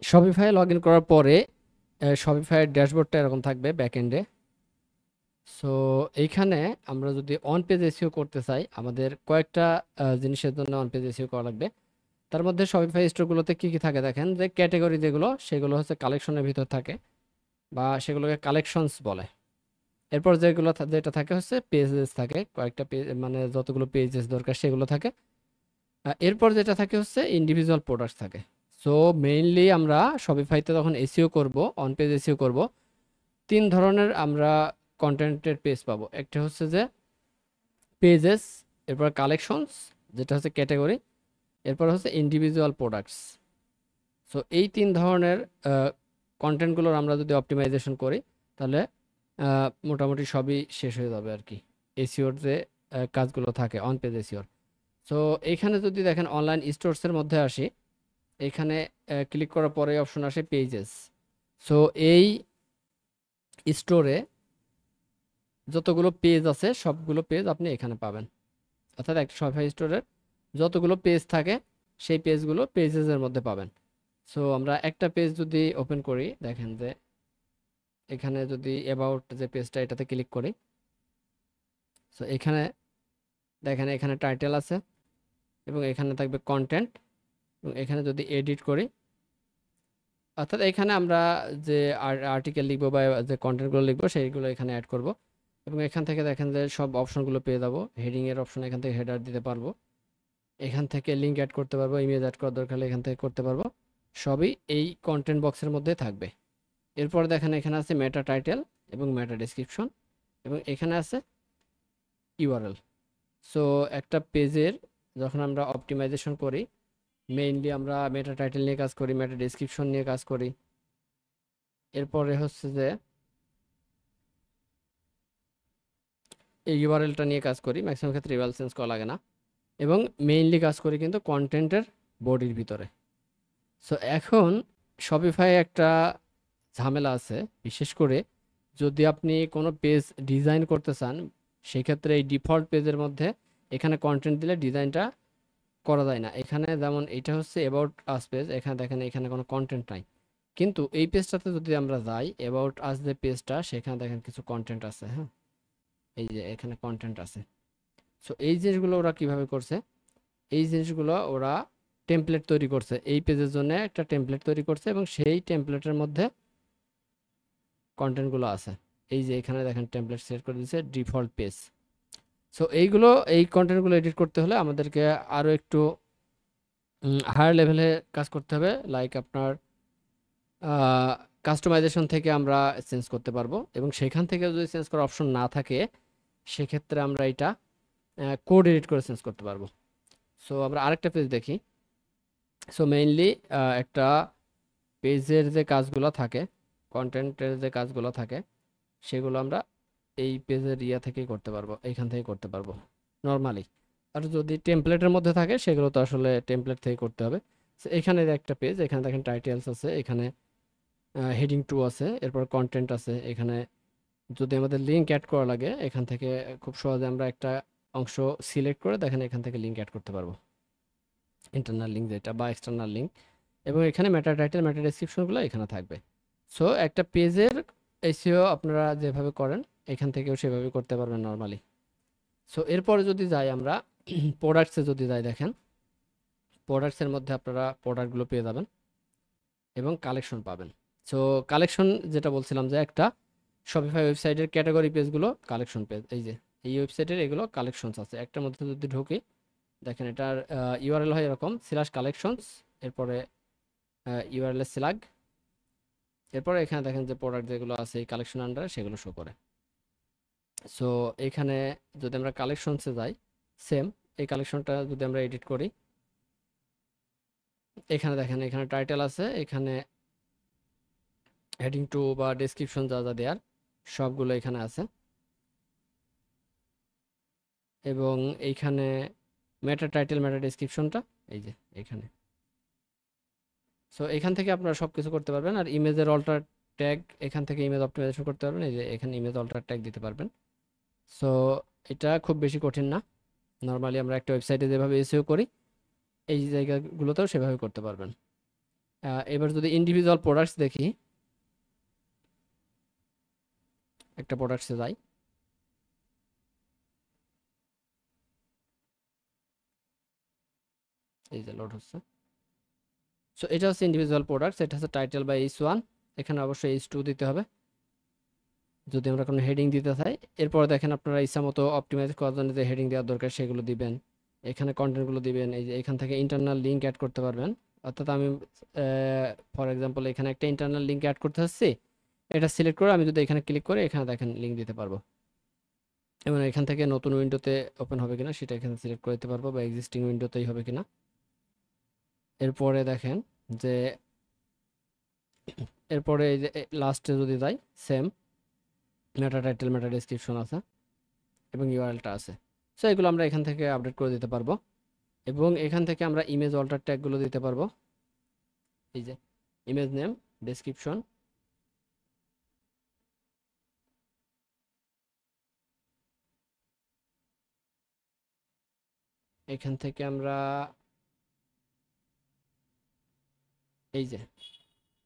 Shopify log in করার পরে শপিফাইয়ের ড্যাশবোর্ডটা এরকম থাকবে ব্যাক এন্ডে। সো এইখানে আমরা যদি অন পেজ এসইও করতে চাই, আমাদের কয়েকটা জিনিসের জন্য অন পেজ এসইও করা লাগবে। তার মধ্যে শপিফাই স্টোরগুলোতে কি কি থাকে দেখেন, যে ক্যাটাগরি যেগুলো সেগুলো হচ্ছে কালেকশনের ভিতর থাকে বা সেগুলোকে কালেকশনস বলে। এরপর যেটা থাকে হচ্ছে পেজেস থাকে, কয়েকটা পেজ মানে যতগুলো পেজেস দরকার সেগুলো থাকে। এরপর যেটা থাকে হচ্ছে ইন্ডিভিজুয়াল প্রোডাক্টস থাকে। সো মেইনলি আমরা শপিফাইতে যখন এসইও করব, অন পেজ এসইও করব, তিন ধরনের আমরা কন্টেন্টের পেজ পাবো। একটা হচ্ছে যে পেজেস, এরপর কালেকশনস যেটা হচ্ছে ক্যাটাগরি, এরপর হচ্ছে ইন্ডিভিজুয়াল প্রোডাক্টস। সো এই তিন ধরনের কন্টেন্টগুলোর আমরা যদি অপটিমাইজেশন করি, তাহলে মোটামুটি সবই শেষ হয়ে যাবে আর কি, এসইওর যে কাজগুলো থাকে অন পেজ এসইওর। সো এইখানে যদি দেখেন অনলাইন স্টোরসের মধ্যে আসি, এখানে ক্লিক করার পরে অপশন আসে পেজেস। সো এই স্টোরে যতগুলো পেজ আছে সবগুলো পেজ আপনি এখানে পাবেন, অর্থাৎ একটা শপিফাই স্টোরের যতগুলো পেজ থাকে সেই পেজগুলো পেজেসের মধ্যে পাবেন। সো আমরা একটা পেজ যদি ওপেন করি, দেখেন যে এখানে যদি অ্যাবাউট যে পেজটা এটাতে ক্লিক করি, সো এখানে দেখেন এখানে টাইটেল আছে এবং এখানে থাকবে কন্টেন্ট, এবং এখানে যদি এডিট করি, অর্থাৎ এখানে আমরা যে আর্টিকেল লিখবো বা যে কন্টেন্টগুলো লিখবো সেইগুলো এখানে অ্যাড করব। এবং এখান থেকে দেখেন যে সব অপশনগুলো পেয়ে যাবো। হেডিংয়ের অপশন, এখান থেকে হেডার দিতে পারবো, এখান থেকে লিঙ্ক অ্যাড করতে পারবো, ইমেজ অ্যাড করার দরকার হলে এখান থেকে করতে পারবো। সবই এই কন্টেন্ট বক্সের মধ্যে থাকবে। এরপর দেখেন এখানে আছে মেটা টাইটেল এবং মেটা ডেসক্রিপশন, এবং এখানে আছে ইউআরএল। সো একটা পেজের যখন আমরা অপটিমাইজেশন করি, মেইনলি আমরা মেটা টাইটেল নিয়ে কাজ করি, মেটা ডেসক্রিপশন নিয়ে কাজ করি, এরপরে হচ্ছে যে এই ইউআরএলটা নিয়ে কাজ করি। ম্যাক্সিমাম ক্ষেত্রে ইউআরএল চেঞ্জ করা লাগে না, এবং মেইনলি কাজ করি কিন্তু কন্টেন্টের বডির ভিতরে। সো এখন শপিফাই একটা ঝামেলা আছে, বিশেষ করে যদি আপনি কোনো পেজ ডিজাইন করতে চান, সেক্ষেত্রে এই ডিফল্ট পেজের মধ্যে এখানে কন্টেন্ট দিলে ডিজাইনটা করা যায় না। এখানে যেমন এটা হচ্ছে অ্যাবাউট আস পেজ, এখানে দেখেন এখানে কোনো কন্টেন্ট নাই, কিন্তু এই পেজটাতে যদি আমরা যাই, অ্যাবাউট আস যে পেজটা, সেখানে দেখেন কিছু কন্টেন্ট আছে। হ্যাঁ, এই যে এখানে কন্টেন্ট আছে। সো এই জিনিসগুলো ওরা কিভাবে করছে, এই জিনিসগুলো ওরা টেমপ্লেট তৈরি করছে, এই পেজের জন্য একটা টেমপ্লেট তৈরি করছে, এবং সেই টেমপ্লেটের মধ্যে কন্টেন্টগুলো আছে। এই যে এখানে দেখেন টেমপ্লেট সেট করে দিয়েছে ডিফল্ট পেজ। সো এই কন্টেন্টগুলো এডিট করতে হলে আমাদেরকে আরও একটু হায়ার লেভেলে কাজ করতে হবে। লাইক আপনার কাস্টমাইজেশন থেকে আমরা চেঞ্জ করতে পারবো, এবং সেখান থেকে যদি চেঞ্জ করার অপশন না থাকে, সেক্ষেত্রে আমরা এটা কোড এডিট করে চেঞ্জ করতে পারবো। সো আমরা আরেকটা পেজ দেখি। সো মেইনলি একটা পেজের যে কাজগুলো থাকে, কন্টেন্টের যে কাজগুলো থাকে, সেগুলো আমরা এই পেজের থেকেই করতে পারবো, এইখান থেকে করতে পারবো নর্মালি। আর যদি টেমপ্লেটের মধ্যে থাকে সেগুলো তো আসলে টেমপ্লেট থেকে করতে হবে। So, এখানে একটা পেজ, এখানে দেখেন টাইটেলস আছে, এখানে হেডিং 2 আছে, এরপর কন্টেন্ট আছে। এখানে যদি আমাদের লিঙ্ক অ্যাড করা লাগে, এখান থেকে খুব সহজে আমরা একটা অংশ সিলেক্ট করে দেখেন এখান থেকে লিঙ্ক অ্যাড করতে পারবো, ইন্টারনাল লিঙ্ক যেটা বা এক্সটার্নাল লিঙ্ক। এবং এখানে মেটা টাইটেল, মেটা ডেসক্রিপশনগুলো এখানে থাকবে। সো একটা পেজের এসইও আপনারা যেভাবে করেন এখান থেকেও সেভাবে করতে পারবেন নর্মালি। সো এরপরে যদি যাই আমরা প্রোডাক্টসে যদি যাই, দেখেন প্রোডাক্টসের মধ্যে আপনারা প্রোডাক্টগুলো পেয়ে যাবেন এবং কালেকশন পাবেন। সো কালেকশন যেটা বলছিলাম, যে একটা শপিফাই ওয়েবসাইটের ক্যাটাগরি পেজগুলো কালেকশন পেজ, এই যে এই ওয়েবসাইটের এগুলো কালেকশনস আছে। একটার মধ্যে যদি ঢুকি, দেখেন এটার ইউআরএল হয় এরকম /কালেকশনস, এরপরে ইউআরএল স্ল্যাগ, এরপরে এখানে দেখেন যে প্রোডাক্ট যেগুলো আছে এই কালেকশন আন্ডারে সেগুলো শো করে। সো এখানে যদি আমরা কালেকশনসে যাই, সেম এই কালেকশনটা যদি আমরা এডিট করি, এখানে দেখেন এখানে টাইটেল আছে, এখানে হেডিং 2 বা ডেসক্রিপশন যা যা দেয়ার সবগুলো এখানে আছে, এবং এইখানে মেটা টাইটেল, মেটা ডেসক্রিপশনটা এই যে এখানে। সো এখান থেকে আপনারা সব কিছু করতে পারবেন। আর ইমেজের অল্টার ট্যাগ, এখান থেকে ইমেজ অপটিমাইজেশন করতে পারবেন, এই যে এখানে ইমেজ অল্টার ট্যাগ দিতে পারবেন। সো এটা খুব বেশি কঠিন না, নর্মালি আমরা একটা ওয়েবসাইটে যেভাবে এসইও করি এই জায়গাগুলোতেও সেভাবে করতে পারবেন। এবার যদি ইন্ডিভিজুয়াল প্রোডাক্টস দেখি, একটা প্রোডাক্টসে যাই, এই যে লোড হচ্ছে। সো এটা হচ্ছে ইন্ডিভিজুয়াল প্রোডাক্টস, এটা হচ্ছে টাইটেল বা H1, এখানে অবশ্যই H2 দিতে হবে যদি আমরা কোনো হেডিং দিতে চাই। এরপর দেখেন আপনারা ইচ্ছা মতো অপটিমাইজ করার জন্য যে হেডিং দেওয়ার দরকার সেগুলো দিবেন, এখানে কন্টেন্টগুলো দিবেন। এই যে এখান থেকে ইন্টারনাল লিঙ্ক অ্যাড করতে পারবেন, অর্থাৎ আমি ফর এক্সাম্পল এখানে একটা ইন্টারনাল লিঙ্ক অ্যাড করতে চাচ্ছি, এটা সিলেক্ট করে আমি যদি এখানে ক্লিক করে এখানে দেখেন লিঙ্ক দিতে পারবো, এবং এখান থেকে নতুন উইন্ডোতে ওপেন হবে কিনা সেটা এখানে সিলেক্ট করে দিতে পারবো, বা এক্সিস্টিং উইন্ডোতেই হবে কিনা। এরপরে দেখেন যে এরপরে এই যে লাস্টে যদি যাই, সেম মেটা টাইটেল মেটা ডেসক্রিপশন আছে এবং ইউআরএলটা আছে। সো এগুলো আমরা এখান থেকে আপডেট করে দিতে পারবো, এবং এখান থেকে আমরা ইমেজ অল্টার ট্যাগগুলো দিতে পারবো। এই যে ইমেজ নেম, ডেসক্রিপশন, এখান থেকে আমরা এই যে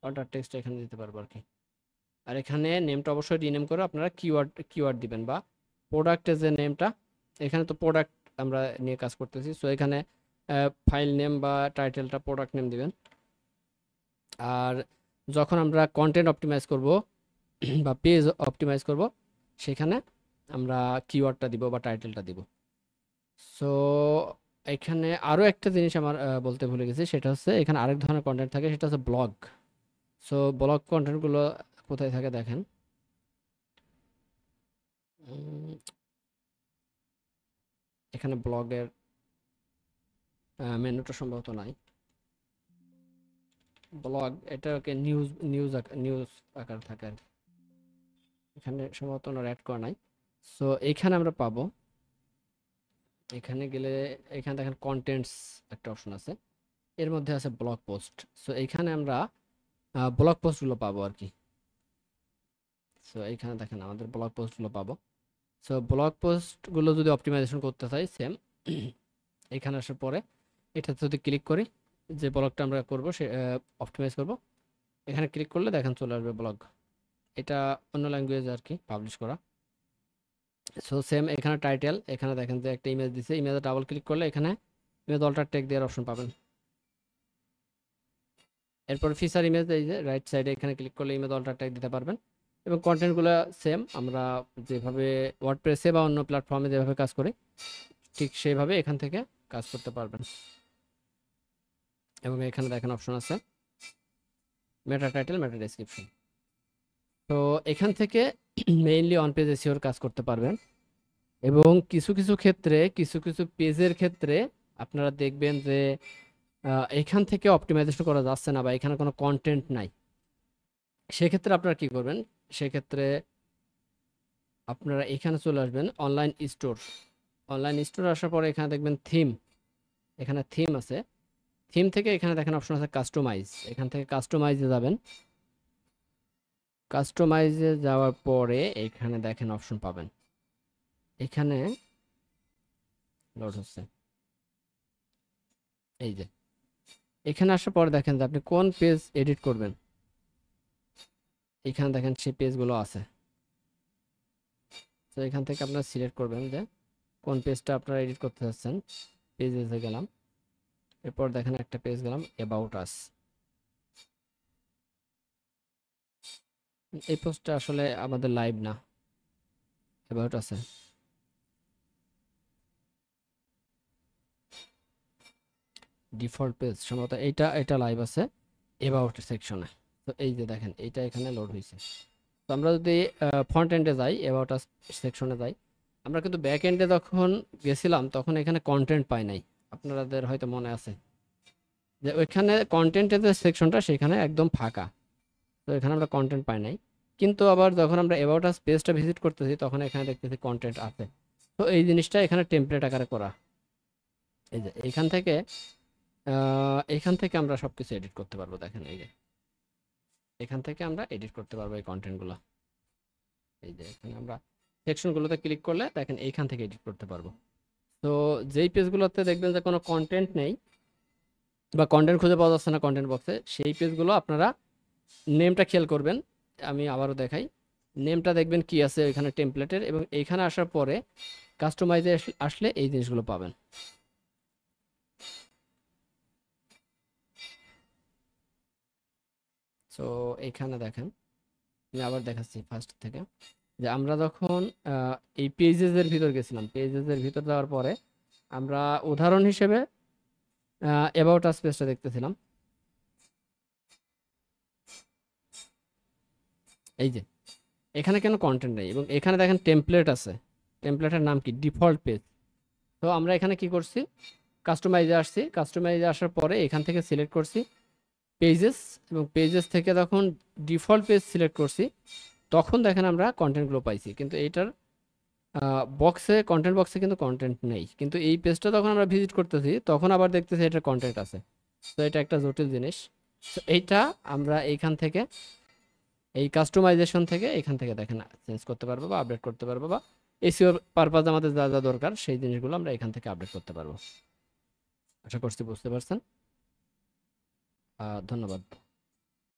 অল্টার টেক্সট এখানে দিতে পারবো আর কি। আর এখানে নেমটা অবশ্যই রিনেম করে আপনারা কিওয়ার্ড দিবেন, বা প্রোডাক্টের যে নেমটা, এখানে তো প্রোডাক্ট আমরা নিয়ে কাজ করতেছি, সো এখানে ফাইল নেম বা টাইটেলটা প্রোডাক্ট নেম দিবেন। আর যখন আমরা কন্টেন্ট অপটিমাইজ করব বা পেজ অপটিমাইজ করব, সেখানে আমরা কিওয়ার্ডটা দিব বা টাইটেলটা দিব। সো এখানে আরও একটা জিনিস আমার বলতে ভুলে গেছি, সেটা হচ্ছে এখানে আরেক ধরনের কন্টেন্ট থাকে, সেটা হচ্ছে ব্লগ। সো ব্লগ কন্টেন্টগুলো কোথায় থাকে দেখেন, উম, এখানে ব্লগের মেনুটা সম্ভবত নাই। ব্লগ এটাকে নিউজ নিউজ নিউজ আকার থাকে আর কি। এখানে সম্ভবত ওনার অ্যাড করা নাই। সো এখানে আমরা পাবো, এখানে গেলে এখানে দেখেন কন্টেন্টস একটা অপশন আছে, এর মধ্যে আছে ব্লগ পোস্ট। সো এখানে আমরা ব্লগ পোস্টগুলো পাবো আর কি। সো এখানে দেখেন আমাদের ব্লগ পোস্টগুলো পাবো। সো ব্লগ পোস্টগুলো যদি অপটিমাইজেশন করতে চাই, সেম এখানে আসার পরে এটাতে যদি ক্লিক করি, যে ব্লগটা আমরা করবো সে অপটিমাইজ করব, এখানে ক্লিক করলে দেখেন চলে আসবে ব্লগ। এটা অন্য ল্যাঙ্গুয়েজ আর কি পাবলিশ করা। সো সেম এখানে টাইটেল, এখানে দেখেন যে একটা ইমেজ দিছে, ইমেজে ডাবল ক্লিক করলে এখানে ইমেজ অল্টার টেক দেওয়ার অপশন পাবেন। এরপর ফিচার ইমেজ, এই যে রাইট সাইডে এখানে ক্লিক করলে ইমেজ অল্টার ট্যাগ দিতে পারবেন। এবং কন্টেন্টগুলো সেম আমরা যেভাবে ওয়ার্ডপ্রেসে বা অন্য প্ল্যাটফর্মে যেভাবে কাজ করি, ঠিক সেভাবে এখান থেকে কাজ করতে পারবেন। এবং এখানে দেখেন অপশন আছে মেটা টাইটেল মেটা ডেসক্রিপশন। তো এখান থেকে মেইনলি অন পেজ এসইওর কাজ করতে পারবেন। এবং কিছু কিছু ক্ষেত্রে, কিছু কিছু পেজের ক্ষেত্রে আপনারা দেখবেন যে এখান থেকে অপটিমাইজেশন করা যাচ্ছে না, বা এখানে কোনো কন্টেন্ট নাই। সেক্ষেত্রে আপনারা কি করবেন, সেক্ষেত্রে আপনারা এখানে চলে আসবেন অনলাইন স্টোর। অনলাইন স্টোর আসার পরে এখানে দেখবেন থিম, এখানে থিম আছে। থিম থেকে এখানে দেখেন অপশন আছে কাস্টমাইজ, এখান থেকে কাস্টমাইজে যাবেন। কাস্টমাইজে যাওয়ার পরে এখানে দেখেন অপশন পাবেন, এখানে লোড হচ্ছে। এই যে এখানে আসার পরে দেখেন যে আপনি কোন পেজ এডিট করবেন, এখানে দেখেন সেই পেজগুলো আছে। তো এখান থেকে আপনারা সিলেক্ট করবেন যে কোন পেজটা আপনারা এডিট করতে চাচ্ছেন। পেজে গেলাম, এরপর দেখেন একটা পেজ গেলাম অ্যাবাউট আস। এই পোস্টটা আসলে আমাদের লাইভ না, অ্যাবাউট আছে। ডিফল্ট পেজ সম্ভবত এটা লাইভ আছে অ্যাবাউট সেকশনে। তো এই যে দেখেন এইটা এখানে লোড হয়েছে। তো আমরা যদি ফ্রন্ট এন্ডে যাই, অ্যাবাউট আস সেকশনে যাই, আমরা কিন্তু ব্যাক এন্ডে যখন গেছিলাম তখন এখানে কন্টেন্ট পাই নাই। আপনাদের হয়তো মনে আছে যে ওইখানে কন্টেন্টের যে সেকশনটা সেখানে একদম ফাঁকা, তো এখানে আমরা কন্টেন্ট পাই নাই। কিন্তু আবার যখন আমরা অ্যাবাউট আস পেজটা ভিজিট করতেছি তখন এখানে দেখতেছি কন্টেন্ট আছে। তো এই জিনিসটা এখানে টেমপ্লেট আকারে করা। এই যে এখান থেকে আমরা সবকিছু এডিট করতে পারবো, দেখেন এই যে এখান থেকে আমরা এডিট করতে পারবো এই কন্টেন্টগুলো। এই যে এখানে আমরা সেকশনগুলোতে ক্লিক করলে দেখেন এইখান থেকে এডিট করতে পারবো। তো যেই পেজগুলোতে দেখবেন যে কোনো কন্টেন্ট নেই, বা কন্টেন্ট খুঁজে পাওয়া যাচ্ছে না কন্টেন্ট বক্সে, সেই পেজগুলো আপনারা নেমটা খেয়াল করবেন। আমি আবারও দেখাই, নেমটা দেখবেন কি আছে এখানে টেমপ্লেটের, এবং এইখানে আসার পরে কাস্টমাইজে আসলে এই জিনিসগুলো পাবেন। সো এইখানে দেখেন, আমি আবার দেখাচ্ছি ফার্স্ট থেকে, যে আমরা যখন এই পেজেসের ভিতর গেছিলাম, পেজেসের ভিতর যাওয়ার পরে আমরা উদাহরণ হিসেবে অ্যাবাউট আস পেজটা দেখতেছিলাম। এই যে এখানে কেন কন্টেন্ট নেই, এবং এখানে দেখেন টেমপ্লেট আছে, টেমপ্লেটের নাম কি ডিফল্ট পেজ। তো আমরা এখানে কি করছি, কাস্টমাইজে আসছি, কাস্টমাইজে আসার পরে এখান থেকে সিলেক্ট করছি পেজেস, এবং পেজেস থেকে যখন ডিফল্ট পেজ সিলেক্ট করছি তখন দেখেন আমরা কন্টেন্টগুলো পাইছি, কিন্তু এইটার বক্সে, কন্টেন্ট বক্সে কিন্তু কন্টেন্ট নেই। কিন্তু এই পেজটা যখন আমরা ভিজিট করতেছি তখন আবার দেখতেছি এটার কন্টেন্ট আছে। তো এটা একটা জটিল জিনিস। তো এইটা আমরা এইখান থেকে, এই কাস্টমাইজেশন থেকে এখান থেকে দেখেন চেঞ্জ করতে পারবো বা আপডেট করতে পারবো, বা এসইও পারপাস আমাদের যা যা দরকার সেই জিনিসগুলো আমরা এখান থেকে আপডেট করতে পারবো। আশা করছি বুঝতে পারছেন। ধন্যবাদ।